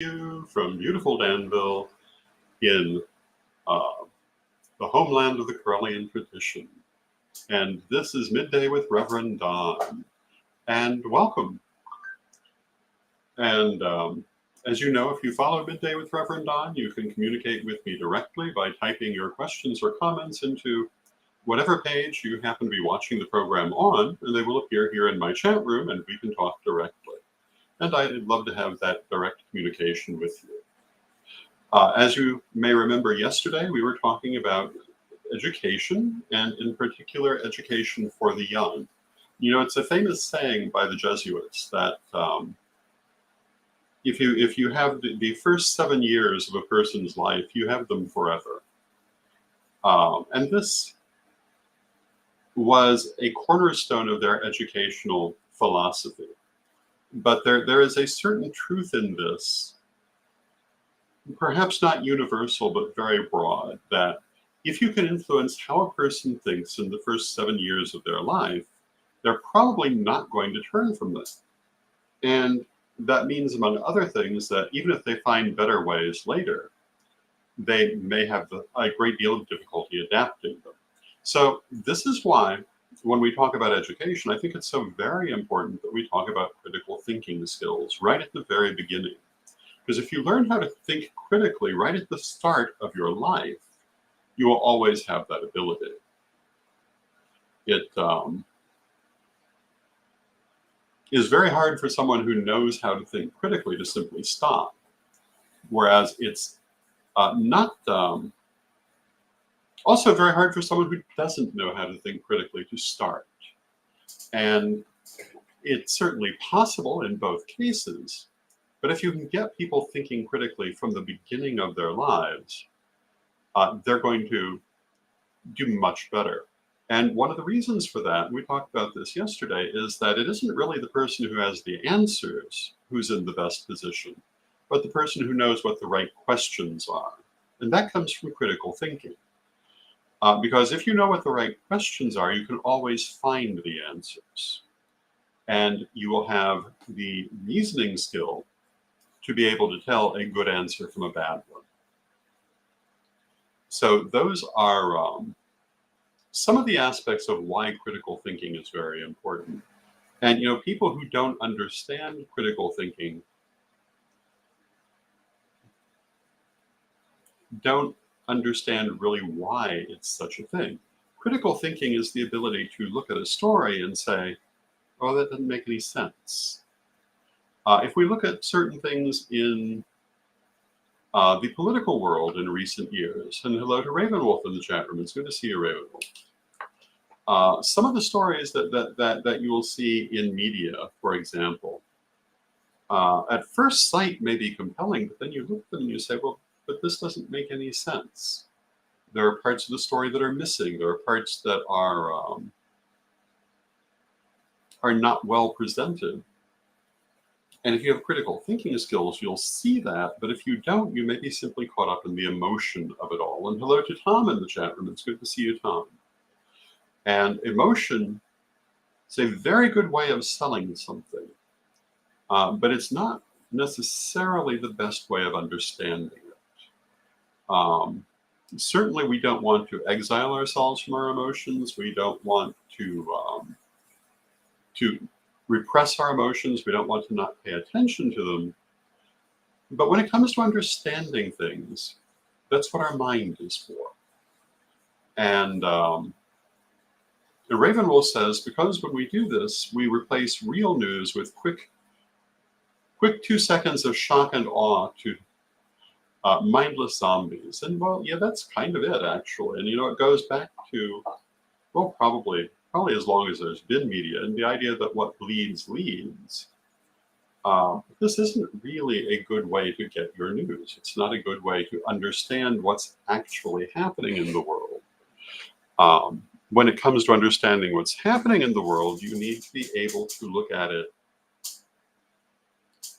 You from beautiful Danville in uh, the homeland of the Corellian tradition. And this is Midday with Reverend Don. And welcome. And as you know, if you follow Midday with Reverend Don, you can communicate with me directly by typing your questions or comments into whatever page you happen to be watching the program on, and they will appear here in my chat room and we can talk directly. And I'd love to have that direct communication with you. As you may remember yesterday, we were talking about education, and in particular, education for the young. You know, it's a famous saying by the Jesuits that if you have the first 7 years of a person's life, you have them forever. And this was a cornerstone of their educational philosophy. But there is a certain truth in this, perhaps not universal, but very broad, that if you can influence how a person thinks in the first 7 years of their life, they're probably not going to turn from this. And that means, among other things, that even if they find better ways later, they may have a great deal of difficulty adapting them. So this is why, when we talk about education, I think it's so very important that we talk about critical thinking skills right at the very beginning. Because if you learn how to think critically right at the start of your life, you will always have that ability. It is very hard for someone who knows how to think critically to simply stop, whereas it's also very hard for someone who doesn't know how to think critically to start. And it's certainly possible in both cases, but if you can get people thinking critically from the beginning of their lives, they're going to do much better. And one of the reasons for that, we talked about this yesterday, is that it isn't really the person who has the answers who's in the best position, but the person who knows what the right questions are. And that comes from critical thinking. Because if you know what the right questions are, you can always find the answers. And you will have the reasoning skill to be able to tell a good answer from a bad one. So those are some of the aspects of why critical thinking is very important. And, you know, people who don't understand critical thinking don't understand really why it's such a thing. Critical thinking is the ability to look at a story and say, oh, that doesn't make any sense. If we look at certain things in the political world in recent years, and hello to Ravenwolf in the chat room, it's good to see you, Ravenwolf. Some of the stories that you will see in media, for example, at first sight may be compelling, but then you look at them and you say, well, but this doesn't make any sense. There are parts of the story that are missing. There are parts that are not well presented. And if you have critical thinking skills, you'll see that. But if you don't, you may be simply caught up in the emotion of it all. And hello to Tom in the chat room. It's good to see you, Tom. And emotion is a very good way of selling something. But it's not necessarily the best way of understanding it. Certainly, we don't want to exile ourselves from our emotions. We don't want to repress our emotions. We don't want to not pay attention to them. But when it comes to understanding things, that's what our mind is for. And Ravenwolf says, because when we do this, we replace real news with quick 2 seconds of shock and awe to mindless zombies. And well, yeah, that's kind of it, actually. And you know, it goes back to, well, probably as long as there's been media, and the idea that what bleeds leads. This isn't really a good way to get your news. It's not a good way to understand what's actually happening in the world. When it comes to understanding what's happening in the world, you need to be able to look at it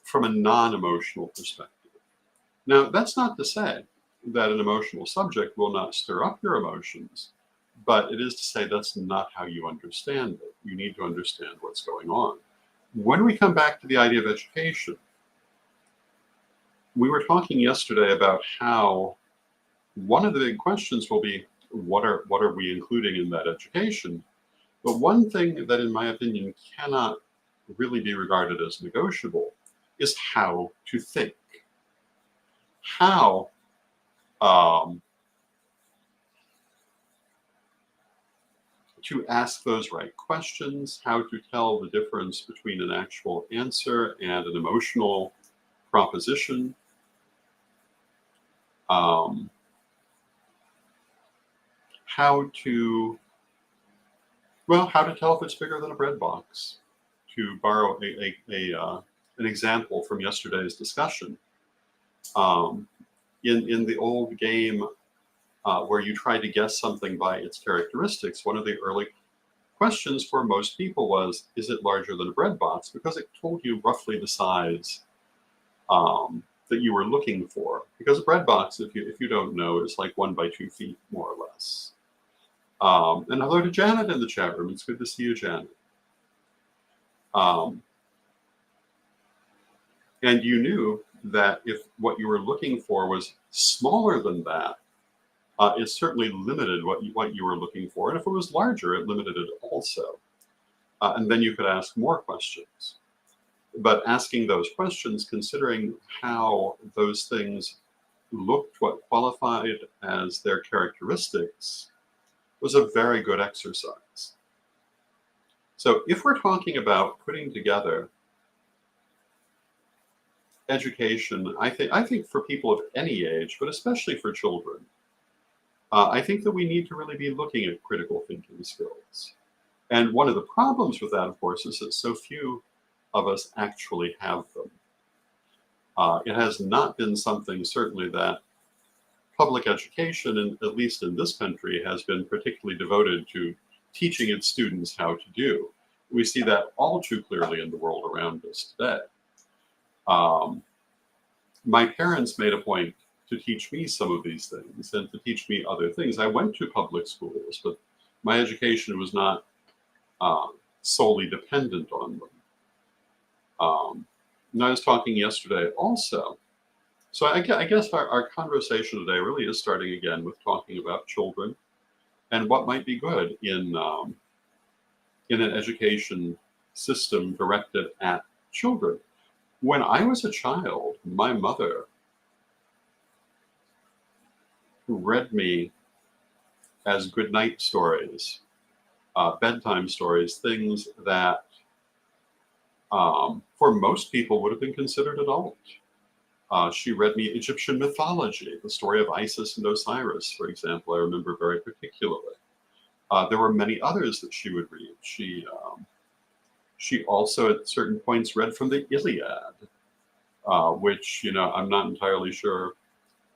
from a non-emotional perspective. Now, that's not to say that an emotional subject will not stir up your emotions, but it is to say that's not how you understand it. You need to understand what's going on. When we come back to the idea of education, We were talking yesterday about how one of the big questions will be what are we including in that education? But one thing that, in my opinion, cannot really be regarded as negotiable is how to think. How um, to ask those right questions, how to tell the difference between an actual answer and an emotional proposition, um, how to, well, how to tell if it's bigger than a bread box, to borrow an example from yesterday's discussion. Um, in the old game where you try to guess something by its characteristics, one of the early questions for most people was, is it larger than a bread box? Because it told you roughly the size that you were looking for. Because a bread box, if you don't know, is like 1 by 2 feet, more or less. And hello to Janet in the chat room. It's good to see you, Janet. Um, and you knew that if what you were looking for was smaller than that, it certainly limited what you were looking for. And if it was larger, it limited it also. And then you could ask more questions. But asking those questions, considering how those things looked, what qualified as their characteristics, was a very good exercise. So if we're talking about putting together education, I think for people of any age, but especially for children, I think that we need to really be looking at critical thinking skills. And one of the problems with that, of course, is that so few of us actually have them. It has not been something, certainly, that public education, and at least in this country, has been particularly devoted to teaching its students how to do. We see that all too clearly in the world around us today. My parents made a point to teach me some of these things and to teach me other things. I went to public schools, but my education was not solely dependent on them. And I was talking yesterday also. So I guess our conversation today really is starting again with talking about children and what might be good in an education system directed at children. When I was a child, my mother read me as goodnight stories, bedtime stories, things that for most people would have been considered adult. She read me Egyptian mythology, the story of Isis and Osiris, for example, I remember very particularly. There were many others that she would read. She also, at certain points, read from the Iliad, which, I'm not entirely sure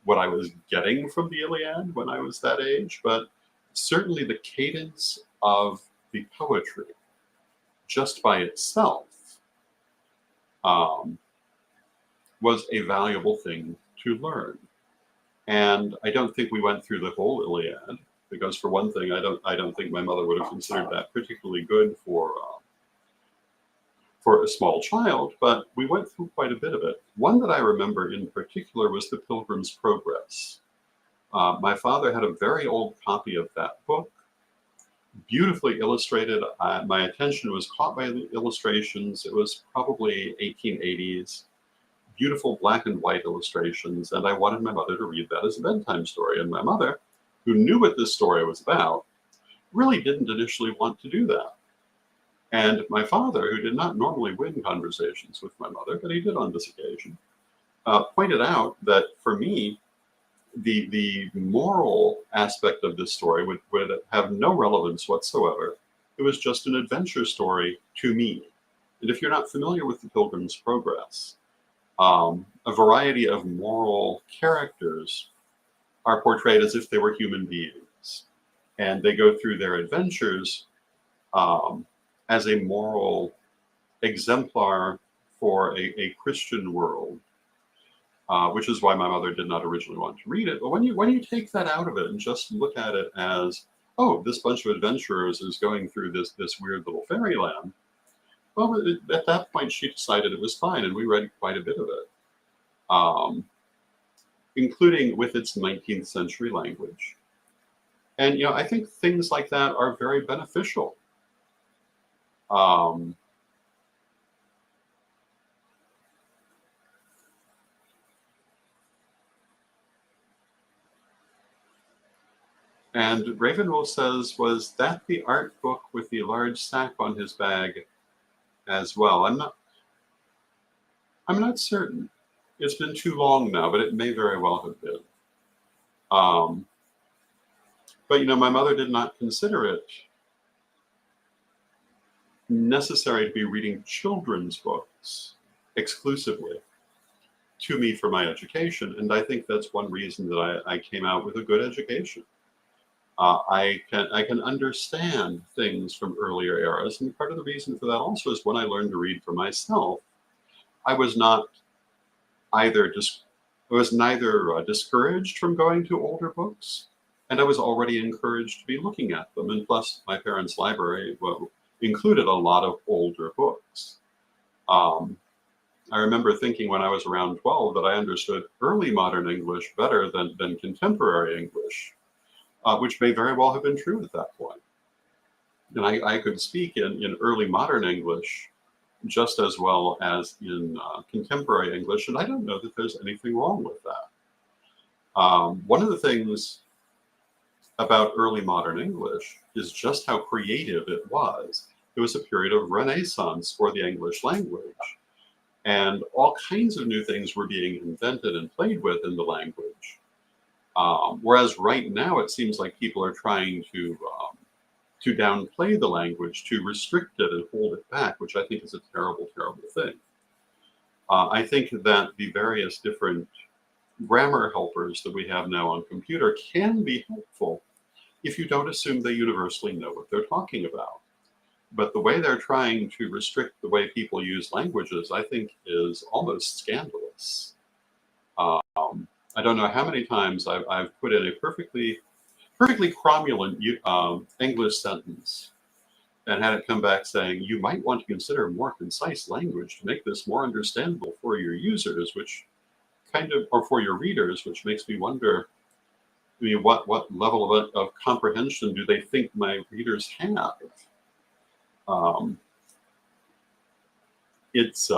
what I was getting from the Iliad when I was that age, but certainly the cadence of the poetry, just by itself, was a valuable thing to learn. And I don't think we went through the whole Iliad, because for one thing, I don't think my mother would have considered that particularly good for a small child, but we went through quite a bit of it. One that I remember in particular was The Pilgrim's Progress. My father had a very old copy of that book, beautifully illustrated. My attention was caught by the illustrations. It was probably 1880s, beautiful black and white illustrations, and I wanted my mother to read that as a bedtime story. And my mother, who knew what this story was about, really didn't initially want to do that. And my father, who did not normally win conversations with my mother, but he did on this occasion, pointed out that for me, the moral aspect of this story would have no relevance whatsoever. It was just an adventure story to me. And if you're not familiar with The Pilgrim's Progress, a variety of moral characters are portrayed as if they were human beings. And they go through their adventures as a moral exemplar for a Christian world, which is why my mother did not originally want to read it. But when you take that out of it and just look at it as, oh, this bunch of adventurers is going through this weird little fairyland, well, at that point she decided it was fine, and we read quite a bit of it. um, including with its 19th century language. And I think things like that are very beneficial. Um, and Ravenwolf says, was that the art book with the large sack on his bag as well? I'm not certain. It's been too long now, but it may very well have been. Um, but my mother did not consider it necessary to be reading children's books exclusively to me for my education, and I think that's one reason that I came out with a good education. I can understand things from earlier eras, and part of the reason for that also is when I learned to read for myself, I was not either I was neither discouraged from going to older books, and I was already encouraged to be looking at them. And plus, my parents' library included a lot of older books. Um, I remember thinking when I was around 12 that I understood early modern English better than contemporary English, which may very well have been true at that point. And I could speak in early modern English just as well as in contemporary English, and I don't know that there's anything wrong with that. One of the things about early modern English is just how creative it was. It was a period of renaissance for the English language, and all kinds of new things were being invented and played with in the language. Whereas right now it seems like people are trying to downplay the language, to restrict it and hold it back, which I think is a terrible, terrible thing. I think that the various different grammar helpers that we have now on computer can be helpful if you don't assume they universally know what they're talking about. But the way they're trying to restrict the way people use languages, I think, is almost scandalous. I don't know how many times I've put in a perfectly cromulent English sentence and had it come back saying, you might want to consider more concise language to make this more understandable for your users, which or for your readers, which makes me wonder, what level of comprehension do they think my readers have? Um, it's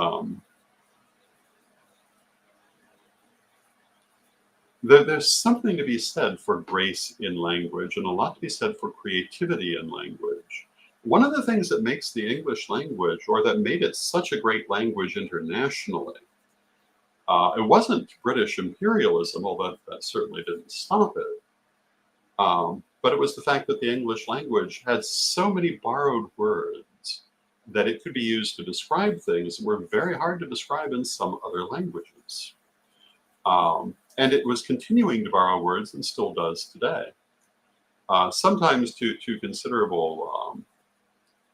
there's something to be said for grace in language and a lot to be said for creativity in language. One of the things that makes the English language, or that made it such a great language internationally, it wasn't British imperialism, although that certainly didn't stop it. But it was the fact that the English language had so many borrowed words that it could be used to describe things that were very hard to describe in some other languages. And it was continuing to borrow words and still does today. Sometimes to considerable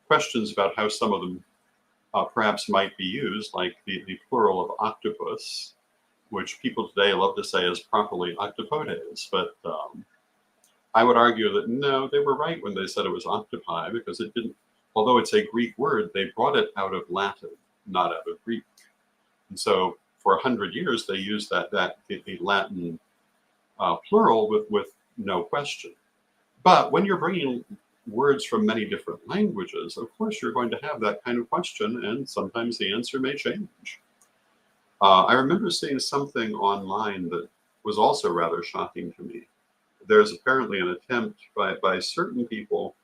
questions about how some of them perhaps might be used, like the plural of octopus, which people today love to say is properly octopodes. But I would argue that no, they were right when they said it was octopi, because it didn't, although it's a Greek word, they brought it out of Latin, not out of Greek. And so for 100 years, they used the Latin plural with no question. But when you're bringing words from many different languages, of course, you're going to have that kind of question, and sometimes the answer may change. I remember seeing something online that was also rather shocking to me. There's apparently an attempt by certain people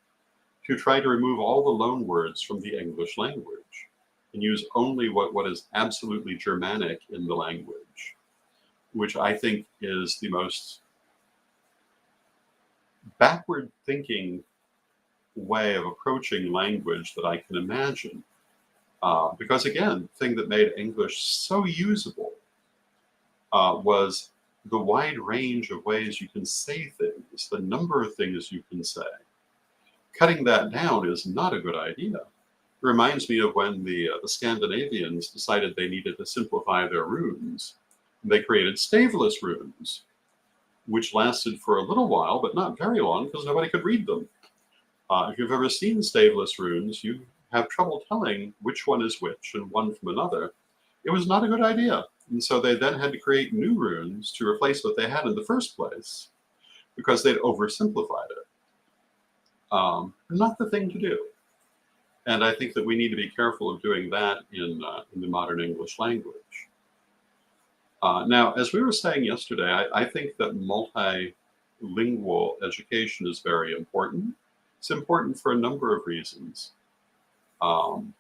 to try to remove all the loan words from the English language and use only what is absolutely Germanic in the language, which I think is the most backward thinking way of approaching language that I can imagine. Because again, the thing that made English so usable was the wide range of ways you can say things, the number of things you can say. Cutting that down is not a good idea. It reminds me of when the Scandinavians decided they needed to simplify their runes. They created staveless runes, which lasted for a little while, but not very long, because nobody could read them. If you've ever seen staveless runes, you have trouble telling which one is which and one from another. It was not a good idea. And so they then had to create new runes to replace what they had in the first place because they'd oversimplified it. Not the thing to do. And I think that we need to be careful of doing that in the modern English language. Now, as we were saying yesterday, I think that multilingual education is very important. It's important for a number of reasons. Um,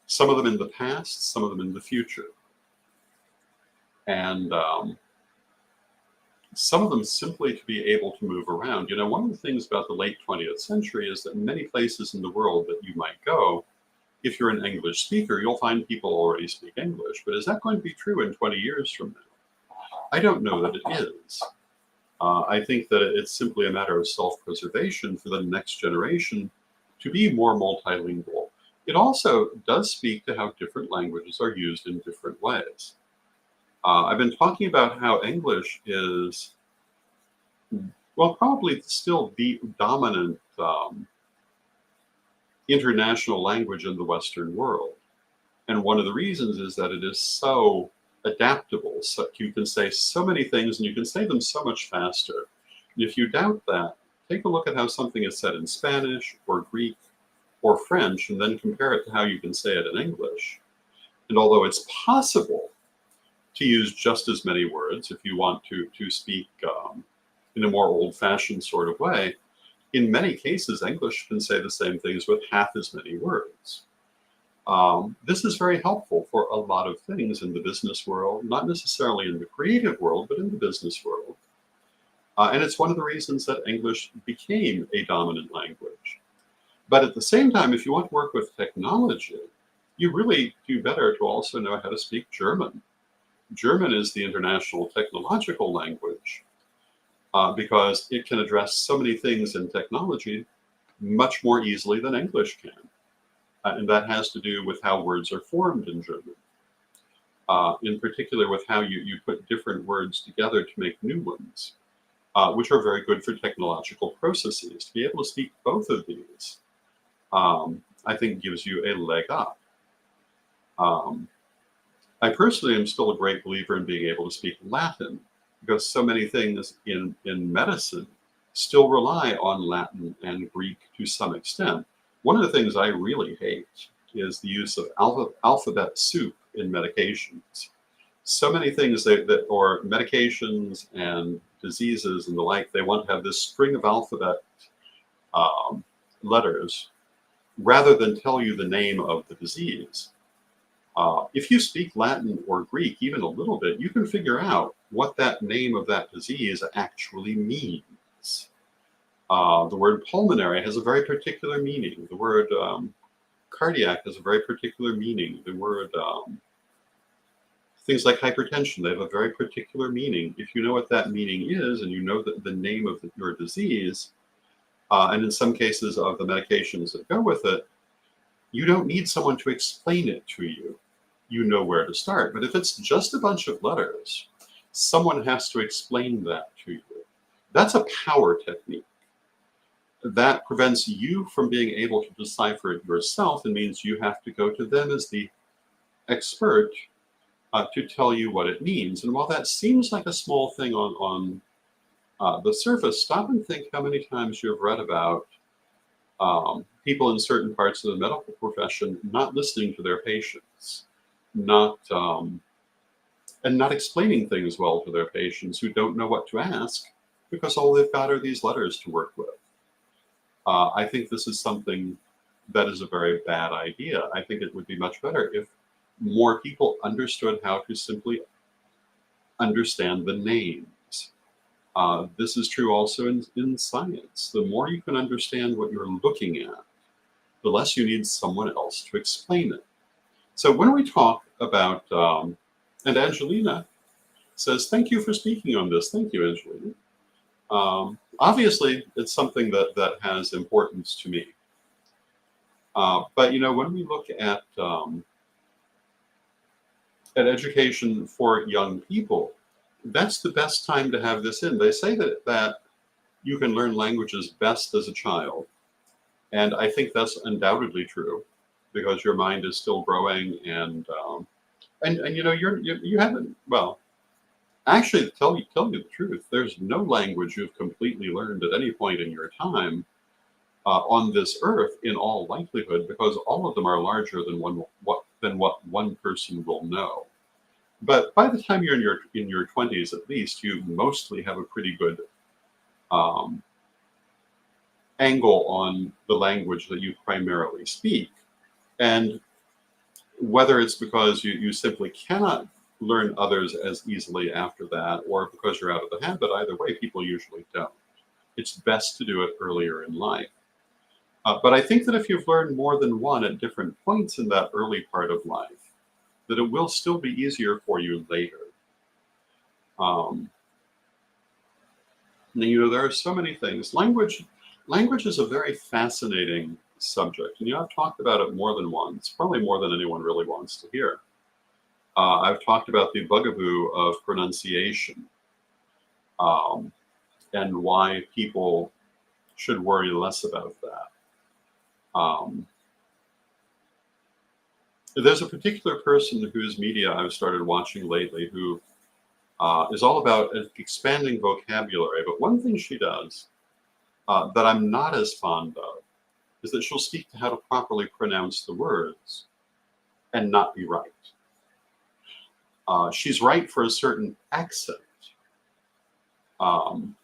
some of them in the past, some of them in the future. And some of them simply to be able to move around. You know, one of the things about the late 20th century is that many places in the world that you might go, if you're an English speaker, you'll find people already speak English. But is that going to be true in 20 years from now? I don't know that it is. I think that it's simply a matter of self-preservation for the next generation to be more multilingual. It also does speak to how different languages are used in different ways. I've been talking about how English is, well, probably still the dominant international language in the Western world. And one of the reasons is that it is so adaptable. So you can say so many things and you can say them so much faster. And if you doubt that, take a look at how something is said in Spanish or Greek or French, and then compare it to how you can say it in English. And although it's possible to use just as many words if you want to speak in a more old-fashioned sort of way, in many cases, English can say the same things with half as many words. This is very helpful for a lot of things in the business world, not necessarily in the creative world, but in the business world. And it's one of the reasons that English became a dominant language. But at the same time, if you want to work with technology, you really do better to also know how to speak German. German is the international technological language because it can address so many things in technology much more easily than English can. And that has to do with how words are formed in German. In particular with how you put different words together to make new ones, which are very good for technological processes. To be able to speak both of these, I think gives you a leg up. I personally am still a great believer in being able to speak Latin because so many things in medicine still rely on Latin and Greek to some extent. One of the things I really hate is the use of alphabet soup in medications. So many things or medications and diseases and the like, they want to have this string of alphabet letters rather than tell you the name of the disease. If you speak Latin or Greek even a little bit, you can figure out what that name of that disease actually means. The word pulmonary has a very particular meaning. The word cardiac has a very particular meaning. The word things like hypertension, they have a very particular meaning. If you know what that meaning is and you know the name of your disease, and in some cases of the medications that go with it, you don't need someone to explain it to you. You know where to start. But if it's just a bunch of letters, someone has to explain that to you. That's a power technique. That prevents you from being able to decipher it yourself and means you have to go to them as the expert to tell you what it means. And while that seems like a small thing on the surface, stop and think how many times you've read about people in certain parts of the medical profession not listening to their patients, and not explaining things well to their patients who don't know what to ask because all they've got are these letters to work with. I think this is something that is a very bad idea. I think it would be much better if more people understood how to simply understand the names. This is true also in science. The more you can understand what you're looking at, the less you need someone else to explain it. So when we talk about, and Angelina says, thank you for speaking on this. Thank you, Angelina. Obviously, it's something that has importance to me. But you know, when we look at education for young people, that's the best time to have this in. They say that you can learn languages best as a child. And I think that's undoubtedly true because your mind is still growing and And you know, you haven't, well, actually, to tell you the truth, there's no language you've completely learned at any point in your time on this earth, in all likelihood, because all of them are larger than what one person will know. But by the time you're in your 20s, at least, you mostly have a pretty good um, angle on the language that you primarily speak. And whether it's because you simply cannot learn others as easily after that, or because you're out of the habit, either way, people usually don't. It's best to do it earlier in life. But I think that if you've learned more than one at different points in that early part of life, that it will still be easier for you later. Um, and, you know, there are so many things. Language is a very fascinating subject. And, you know, I've talked about it more than once, probably more than anyone really wants to hear. I've talked about the bugaboo of pronunciation, um, and why people should worry less about that. Um, there's a particular person whose media I've started watching lately who is all about expanding vocabulary. But one thing she does that I'm not as fond of is that she'll speak to how to properly pronounce the words and not be right. She's right for a certain accent, um,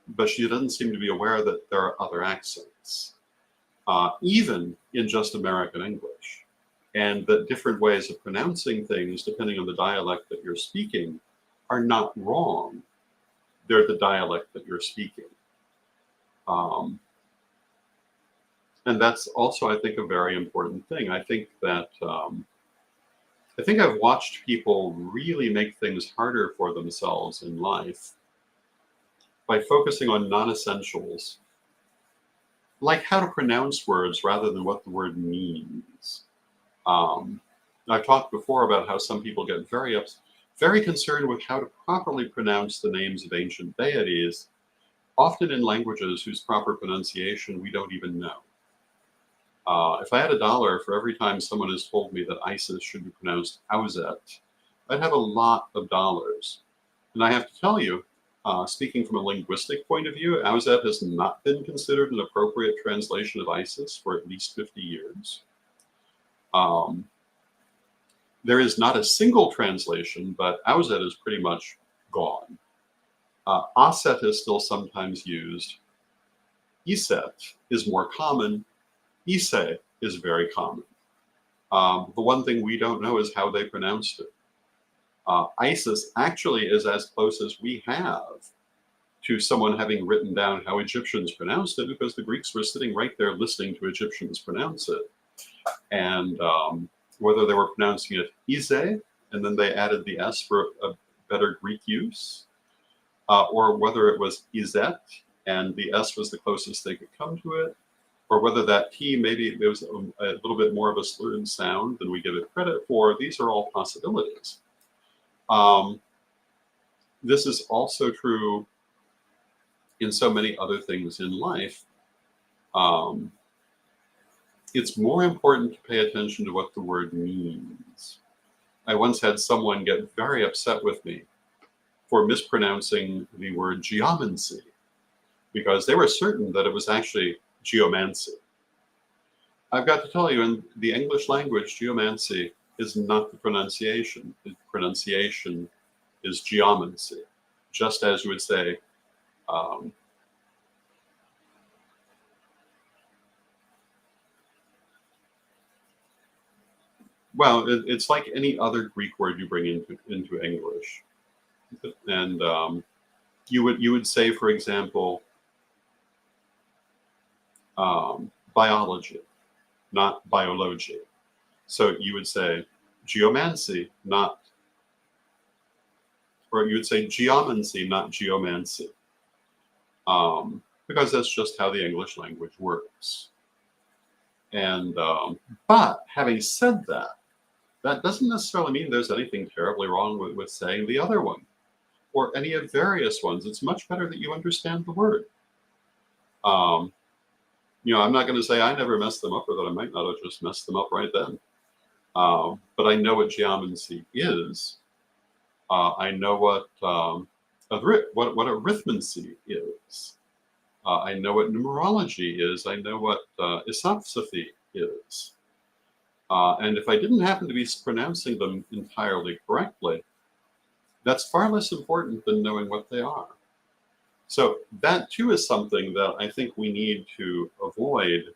but she doesn't seem to be aware that there are other accents, even in just American English, and that different ways of pronouncing things, depending on the dialect that you're speaking, are not wrong. They're the dialect that you're speaking. Um, and that's also, I think, a very important thing. I think I've watched people really make things harder for themselves in life by focusing on non-essentials, like how to pronounce words rather than what the word means. Um, I've talked before about how some people get very concerned with how to properly pronounce the names of ancient deities, often in languages whose proper pronunciation we don't even know. If I had $1 for every time someone has told me that ISIS should be pronounced Auzet, I'd have a lot of dollars. And I have to tell you, speaking from a linguistic point of view, Auzet has not been considered an appropriate translation of ISIS for at least 50 years. Um, there is not a single translation, but Auzet is pretty much gone. Aset is still sometimes used. Iset is more common. Ise is very common. The one thing we don't know is how they pronounced it. Isis actually is as close as we have to someone having written down how Egyptians pronounced it, because the Greeks were sitting right there listening to Egyptians pronounce it. And whether they were pronouncing it Ise, and then they added the S for a better Greek use, or whether it was Izet, and the S was the closest they could come to it, or whether that T, maybe it was a little bit more of a slurred sound than we give it credit for. These are all possibilities. This is also true in so many other things in life. It's more important to pay attention to what the word means. I once had someone get very upset with me for mispronouncing the word geomancy, because they were certain that it was actually geomancy. I've got to tell you, in the English language, geomancy is not the pronunciation. The pronunciation is geomancy, just as you would say, well, it's like any other Greek word you bring into English. And you would say, for example, biology, not biology. So you would say geomancy, not, or you would say geomancy, not geomancy, because that's just how the English language works. And but having said that, that doesn't necessarily mean there's anything terribly wrong with saying the other one, or any of various ones. It's much better that you understand the word. You know, I'm not going to say I never messed them up, or that I might not have just messed them up right then. But I know what geomancy is. I know what what arithmancy is. I know what numerology is. I know what isopsophy is. And if I didn't happen to be pronouncing them entirely correctly, that's far less important than knowing what they are. So that too is something that I think we need to avoid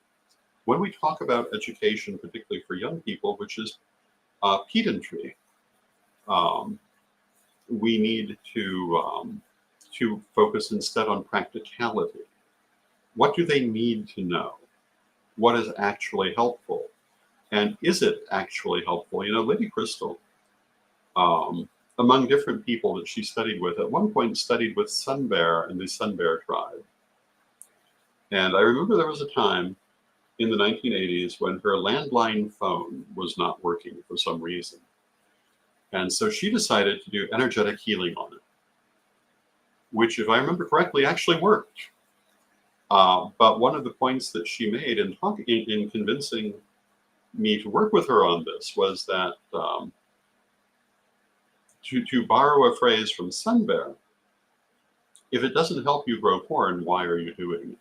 when we talk about education, particularly for young people, which is pedantry. Um, we need to focus instead on practicality. What do they need to know? What is actually helpful? And is it actually helpful? You know, Lady Crystal, um, among different people that she studied with, at one point studied with Sun Bear and the Sun Bear tribe. And I remember there was a time in the 1980s when her landline phone was not working for some reason. And so she decided to do energetic healing on it, which, if I remember correctly, actually worked. But one of the points that she made in convincing me to work with her on this was that, to borrow a phrase from Sun Bear, if it doesn't help you grow corn, why are you doing it?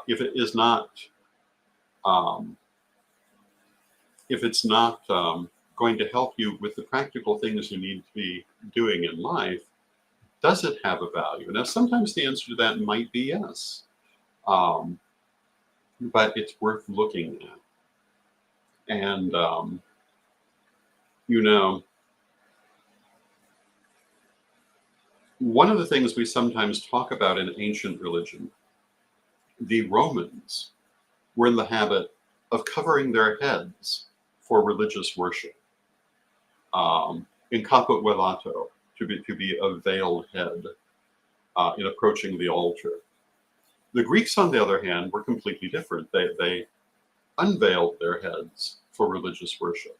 If it is not, if it's not going to help you with the practical things you need to be doing in life, does it have a value? Now, sometimes the answer to that might be yes, but it's worth looking at. And, you know, one of the things we sometimes talk about in ancient religion, the Romans were in the habit of covering their heads for religious worship. In caput velato, to be a veiled head in approaching the altar. The Greeks, on the other hand, were completely different. They unveiled their heads for religious worship.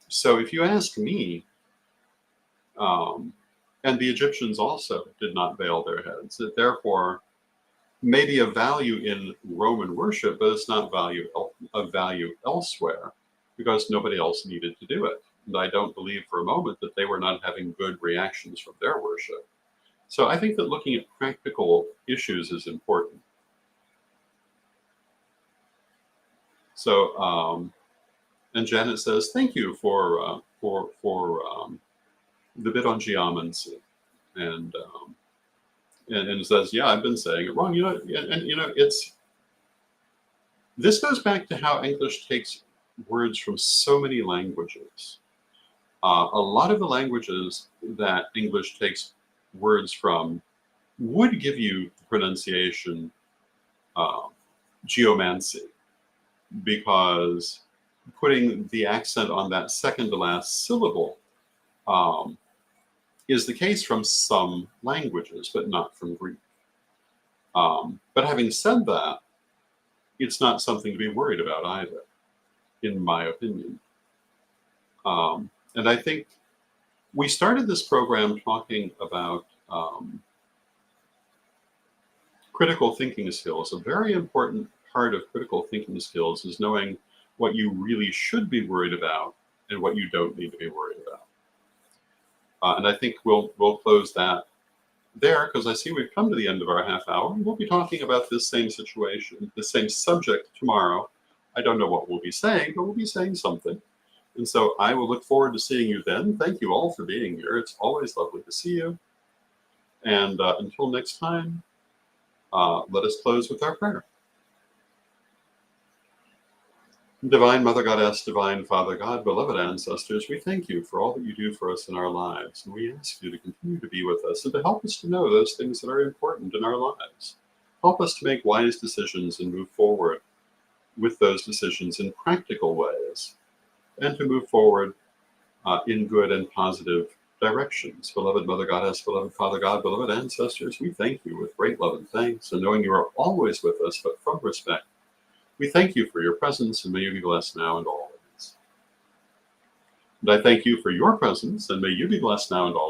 So if you ask me, and the Egyptians also did not veil their heads, that therefore may be of value in Roman worship, but it's not of value elsewhere because nobody else needed to do it. And I don't believe for a moment that they were not having good reactions from their worship. So I think that looking at practical issues is important. So, and Janet says, thank you for the bit on geomancy. And says, yeah, I've been saying it wrong. You know, and you know, this goes back to how English takes words from so many languages. A lot of the languages that English takes words from would give you the pronunciation geomancy, because putting the accent on that second to last syllable is the case from some languages, but not from Greek. But having said that, it's not something to be worried about either, in my opinion. And I think we started this program talking about critical thinking skills. A very important part of critical thinking skills is knowing what you really should be worried about and what you don't need to be worried about. And I think we'll close that there, because I see we've come to the end of our half hour. We'll be talking about this same situation, the same subject tomorrow. I don't know what we'll be saying, but we'll be saying something. And so I will look forward to seeing you then. Thank you all for being here. It's always lovely to see you. And until next time, let us close with our prayer. Divine Mother Goddess, Divine Father God, beloved ancestors, we thank you for all that you do for us in our lives. And we ask you to continue to be with us and to help us to know those things that are important in our lives. Help us to make wise decisions and move forward with those decisions in practical ways, and to move forward in good and positive directions. Beloved Mother Goddess, beloved Father God, beloved ancestors, we thank you with great love and thanks, and knowing you are always with us, but from respect, we thank you for your presence, and may you be blessed now and always. And I thank you for your presence, and may you be blessed now and always.